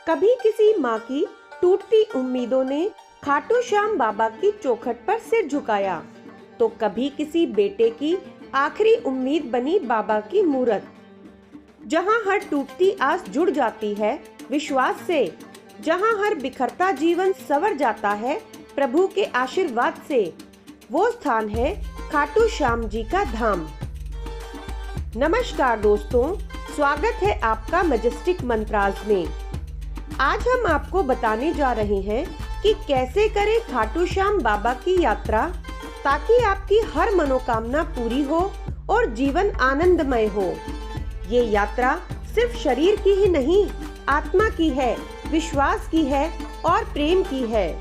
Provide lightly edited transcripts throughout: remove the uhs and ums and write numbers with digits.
कभी किसी माँ की टूटती उम्मीदों ने खाटू श्याम बाबा की चौखट पर सिर झुकाया, तो कभी किसी बेटे की आखिरी उम्मीद बनी बाबा की मूरत। जहाँ हर टूटती आस जुड़ जाती है विश्वास से, जहाँ हर बिखरता जीवन संवर जाता है प्रभु के आशीर्वाद से, वो स्थान है खाटू श्याम जी का धाम। नमस्कार दोस्तों, स्वागत है आपका मैजेस्टिक मंत्राज में। आज हम आपको बताने जा रहे हैं कि कैसे करें खाटू श्याम बाबा की यात्रा, ताकि आपकी हर मनोकामना पूरी हो और जीवन आनंदमय हो। ये यात्रा सिर्फ शरीर की ही नहीं, आत्मा की है, विश्वास की है और प्रेम की है।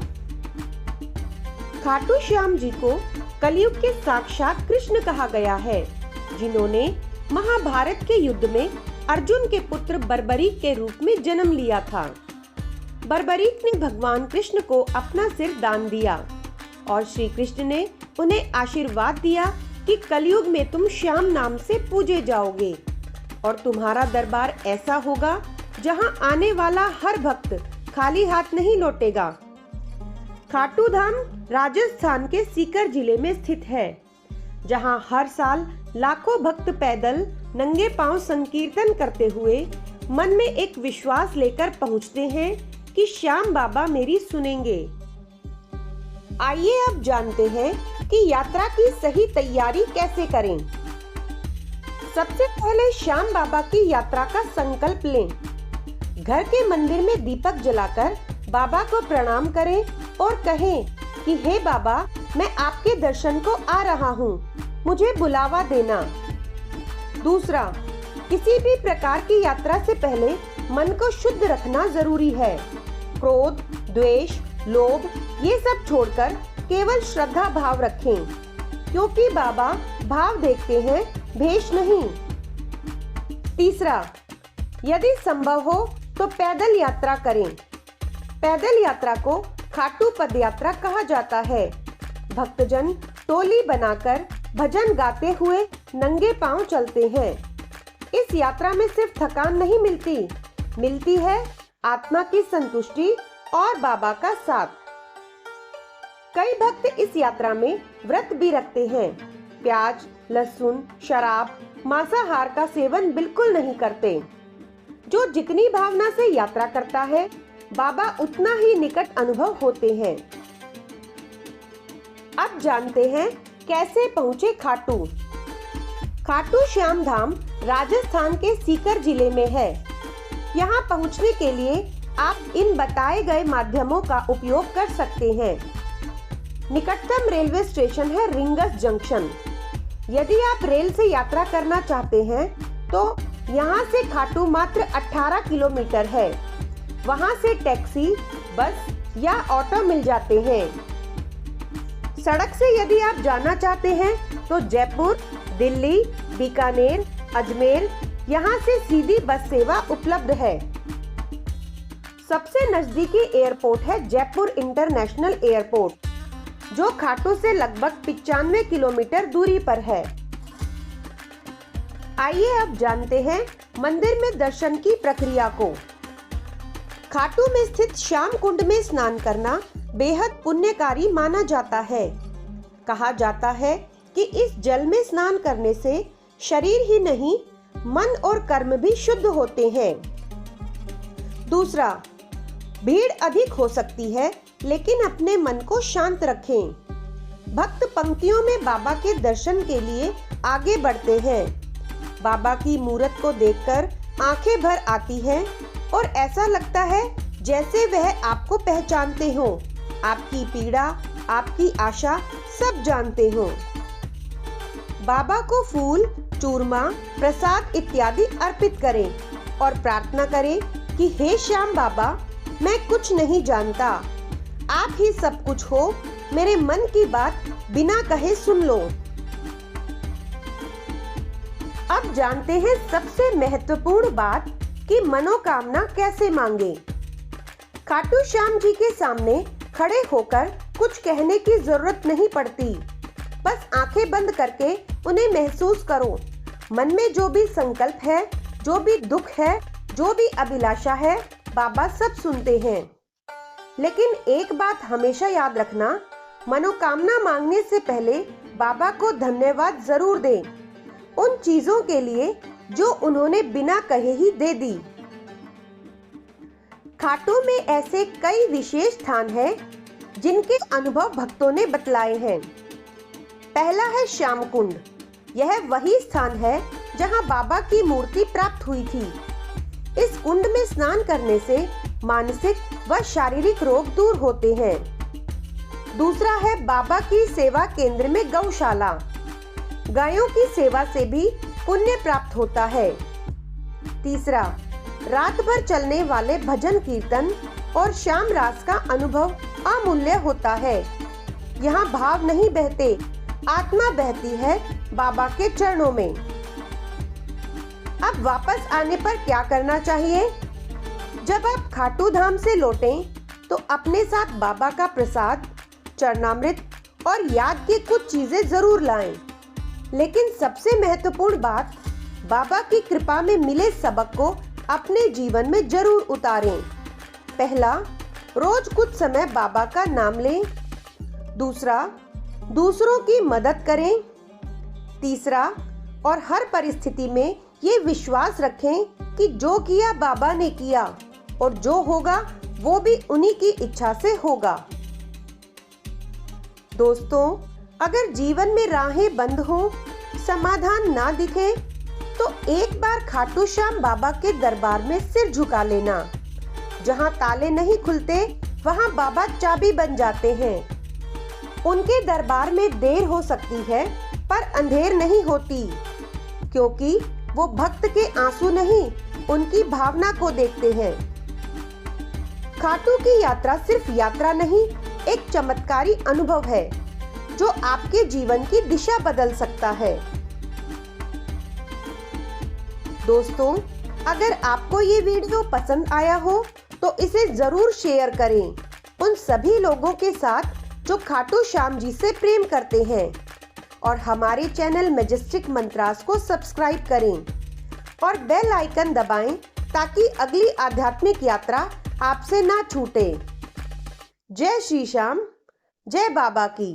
खाटू श्याम जी को कलयुग के साक्षात कृष्ण कहा गया है, जिन्होंने महाभारत के युद्ध में अर्जुन के पुत्र बर्बरीक के रूप में जन्म लिया था। बर्बरीक ने भगवान कृष्ण को अपना सिर दान दिया और श्री कृष्ण ने उन्हें आशीर्वाद दिया कि कलयुग में तुम श्याम नाम से पूजे जाओगे और तुम्हारा दरबार ऐसा होगा जहां आने वाला हर भक्त खाली हाथ नहीं लौटेगा। खाटू धाम राजस्थान के सीकर जिले में स्थित है, जहां हर साल लाखों भक्त पैदल नंगे पांव संकीर्तन करते हुए मन में एक विश्वास लेकर पहुंचते हैं कि श्याम बाबा मेरी सुनेंगे। आइए अब जानते हैं कि यात्रा की सही तैयारी कैसे करें। सबसे पहले श्याम बाबा की यात्रा का संकल्प लें। घर के मंदिर में दीपक जलाकर बाबा को प्रणाम करें और कहें कि हे बाबा, मैं आपके दर्शन को आ रहा हूँ, मुझे बुलावा देना। दूसरा, किसी भी प्रकार की यात्रा से पहले मन को शुद्ध रखना जरूरी है। क्रोध, द्वेष, लोभ ये सब छोड़कर केवल श्रद्धा भाव रखें, क्योंकि बाबा भाव देखते हैं, भेष नहीं। तीसरा, यदि संभव हो तो पैदल यात्रा करें। पैदल यात्रा को खाटू पद यात्रा कहा जाता है। भक्तजन टोली बनाकर भजन गाते हुए नंगे पांव चलते हैं। इस यात्रा में सिर्फ थकान नहीं मिलती है आत्मा की संतुष्टि और बाबा का साथ। कई भक्त इस यात्रा में व्रत भी रखते हैं। प्याज, लहसुन, शराब, मांसाहार का सेवन बिल्कुल नहीं करते। जो जितनी भावना से यात्रा करता है, बाबा उतना ही निकट अनुभव होते हैं। अब जानते हैं कैसे पहुँचे खाटू। खाटू श्याम धाम राजस्थान के सीकर जिले में है। यहाँ पहुँचने के लिए आप इन बताए गए माध्यमों का उपयोग कर सकते हैं। निकटतम रेलवे स्टेशन है रिंगस जंक्शन। यदि आप रेल से यात्रा करना चाहते हैं तो यहाँ से खाटू मात्र 18 किलोमीटर है। वहाँ से टैक्सी, बस या ऑटो मिल जाते हैं। सड़क से यदि आप जाना चाहते हैं तो जयपुर, दिल्ली, बीकानेर, अजमेर, यहाँ से सीधी बस सेवा उपलब्ध है। सबसे नजदीकी एयरपोर्ट है जयपुर इंटरनेशनल एयरपोर्ट, जो खाटू से लगभग 95 किलोमीटर दूरी पर है। आइए अब जानते हैं मंदिर में दर्शन की प्रक्रिया को। खाटू में स्थित श्याम कुंड में स्नान करना बेहद पुण्यकारी माना जाता है। कहा जाता है कि इस जल में स्नान करने से शरीर ही नहीं, मन और कर्म भी शुद्ध होते हैं। दूसरा, भीड़ अधिक हो सकती है, लेकिन अपने मन को शांत रखें। भक्त पंक्तियों में बाबा के दर्शन के लिए आगे बढ़ते हैं। बाबा की मूरत को देखकर आंखें भर आती हैं और ऐसा लगता है जैसे वह आपको पहचानते हों, आपकी पीड़ा, आपकी आशा सब जानते हों। बाबा को फूल, चूरमा, प्रसाद इत्यादि अर्पित करें और प्रार्थना करें कि हे श्याम बाबा, मैं कुछ नहीं जानता, आप ही सब कुछ हो, मेरे मन की बात बिना कहे सुन लो। अब जानते हैं सबसे महत्वपूर्ण बात कि मनोकामना कैसे मांगे। खाटू श्याम जी के सामने खड़े होकर कुछ कहने की जरूरत नहीं पड़ती। बस आंखें बंद करके उन्हें महसूस करो। मन में जो भी संकल्प है, जो भी दुख है, जो भी अभिलाषा है, बाबा सब सुनते हैं। लेकिन एक बात हमेशा याद रखना, मनोकामना मांगने से पहले बाबा को धन्यवाद जरूर दें, उन चीजों के लिए जो उन्होंने बिना कहे ही दे दी। खाटू में ऐसे कई विशेष स्थान हैं जिनके अनुभव भक्तों ने बतलाए हैं। पहला है श्याम कुंड। यह वही स्थान है जहां बाबा की मूर्ति प्राप्त हुई थी। इस कुंड में स्नान करने से मानसिक व शारीरिक रोग दूर होते हैं। दूसरा है बाबा की सेवा केंद्र में गौशाला। गायों की सेवा से भी पुण्य प्राप्त होता है। तीसरा, रात भर चलने वाले भजन कीर्तन और शाम रास का अनुभव अमूल्य होता है। यहाँ भाव नहीं बहते, आत्मा बहती है बाबा के चरणों में। अब वापस आने पर क्या करना चाहिए? जब आप खाटू धाम से लौटें तो अपने साथ बाबा का प्रसाद, चरणामृत और याद की कुछ चीजें जरूर लाएं। लेकिन सबसे महत्वपूर्ण बात, बाबा की कृपा में मिले सबक को अपने जीवन में जरूर उतारें। पहला, रोज कुछ समय बाबा का नाम लें। दूसरा, दूसरों की मदद करें। तीसरा, और हर परिस्थिति में ये विश्वास रखें कि जो किया बाबा ने किया और जो होगा वो भी उन्हीं की इच्छा से होगा। दोस्तों, अगर जीवन में राहें बंद हों, समाधान ना दिखे, तो एक बार खाटू श्याम बाबा के दरबार में सिर झुका लेना। जहां ताले नहीं खुलते, वहां बाबा चाबी बन जाते हैं। उनके दरबार में देर हो सकती है, पर अंधेर नहीं होती, क्योंकि वो भक्त के आंसू नहीं, उनकी भावना को देखते हैं। खाटू की यात्रा सिर्फ यात्रा नहीं, एक चमत्कारी अनुभव है जो आपके जीवन की दिशा बदल सकता है। दोस्तों, अगर आपको ये वीडियो पसंद आया हो तो इसे जरूर शेयर करें उन सभी लोगों के साथ जो खाटू श्याम जी से प्रेम करते हैं, और हमारे चैनल मैजेस्टिक मंत्रास को सब्सक्राइब करें और बेल आइकन दबाएं ताकि अगली आध्यात्मिक यात्रा आपसे ना छूटे। जय श्री श्याम, जय बाबा की।